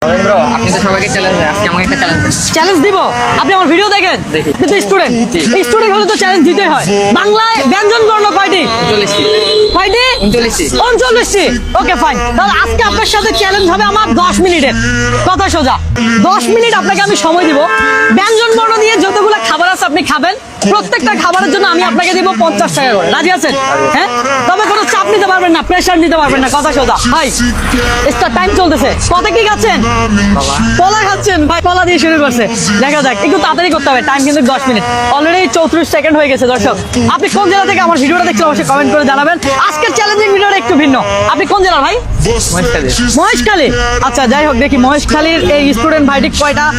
আপনি তো সবাইকে চ্যালেঞ্জ দেন, আজকে আমাকে একটা চ্যালেঞ্জ দিব? আপনি আমার ভিডিও দেখেন? কিন্তু স্টুডেন্ট হলে তো চ্যালেঞ্জ দিতেই হয়। বাংলায় ব্যঞ্জন বর্ণ কয়টি? 39টি। ওকে ফাইন, তাহলে আজকে আপনার সাথে চ্যালেঞ্জ হবে আমার 10 মিনিটের। কথা সোজা 10 মিনিট আপনাকে আমি সময় দিব। ব্যঞ্জন বর্ণ দিয়ে যতগুলো খাবার আছে আপনি খাবেন। প্রত্যেকটা খাবারের জন্য আমি আপনাকে দিব 50 টাকা করে। রাজি আছেন? হ্যাঁ, তবে কোনো চাপ নিতে পারবেন না, প্রেশার নিতে পারবেন না। কথা সোজা ভাই, টাইম চলতেছে। কত কি খাচ্ছেন? কলা খাচ্ছেন ভাই, কলা দিয়ে শুরু করছে। দেখা যাক, একটু তাড়াতাড়ি করতে হবে, টাইম কিন্তু 10 মিনিট। অলরেডি 34 সেকেন্ড হয়ে গেছে। দর্শক, আপনি কোন জেলা থেকে আমার ভিডিওটা দেখছেন অবশ্যই কমেন্ট করে জানাবেন। আজকের চ্যালেঞ্জিং ভিডিওটা একটু ভিন্ন। আপনি কোন জেলার ভাই? মহেশখালী। আচ্ছা, যাই হোক, দেখি মহেশখালীর এই স্টুডেন্ট ভাইটি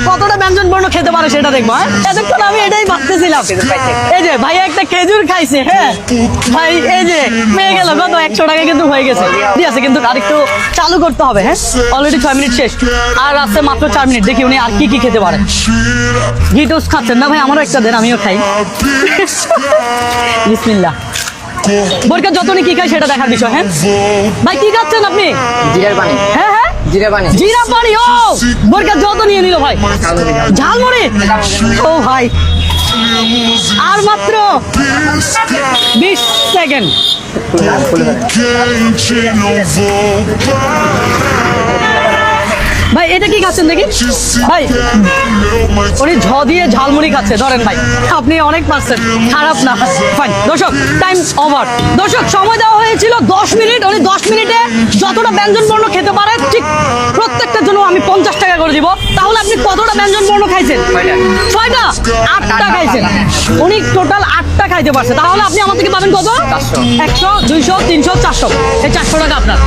কতটা ব্যঞ্জন বর্ণ খেতে পারে সেটা দেখবো। হ্যাঁ, এতক্ষণ আমি এটাই ভাবতেছিলাম। এই যে ভাই একটা খেজুর খাইছে। হ্যাঁ ভাই, এই যে পেয়ে গেল কত 100 টাকা কিন্তু হয়ে গেছে। ঠিক আছে, কিন্তু আরেকটু চালু করতে হবে। হ্যাঁ, অলরেডি 6 মিনিট শেষ, আর আছে মাত্র 4 মিনিট। দেখি উনি আর কি কি খেতে পারে। ঘি টোস্ট খাচ্ছেন না ভাই? আমারও একটা দেন, আমিও খাই। বিসমিল্লাহ। বোরকা যতনি কি খাই সেটা দেখার বিষয়। হ্যাঁ ভাই, কি খাচ্ছেন আপনি? জিরার পানি। হ্যাঁ, জিরা পানি। ও বোরকা যত নিয়ে নিল ভাই। ঝালমুড়ি। ও ভাই, আর মাত্র 20 সেকেন্ড। ভাই এটা কি খাচ্ছেন দেখি? ভাই উনি দিয়ে ঝালমুড়ি খাচ্ছে। ধরেন ভাই, আপনি অনেক পারছেন, খারাপ না। ফাইন। দর্শক, টাইম ওভার। দর্শক, সময় দেওয়া হয়েছিল 10 মিনিট। উনি 10 মিনিটে যতটা ব্যঞ্জন বর্ণ খেতে পারে ঠিক প্রত্যেকটার জন্য আমি 50 টাকা করে দিব। তাহলে আপনি কতটা ব্যঞ্জন বর্ণ খাইছেন? 6টা। 8টা খাইছেন। উনি টোটাল 8টা খাইতে পারছে। তাহলে আপনি আমার থেকে পাবেন কত? 100, 200, 300, 400। এই 400 টাকা আপনার।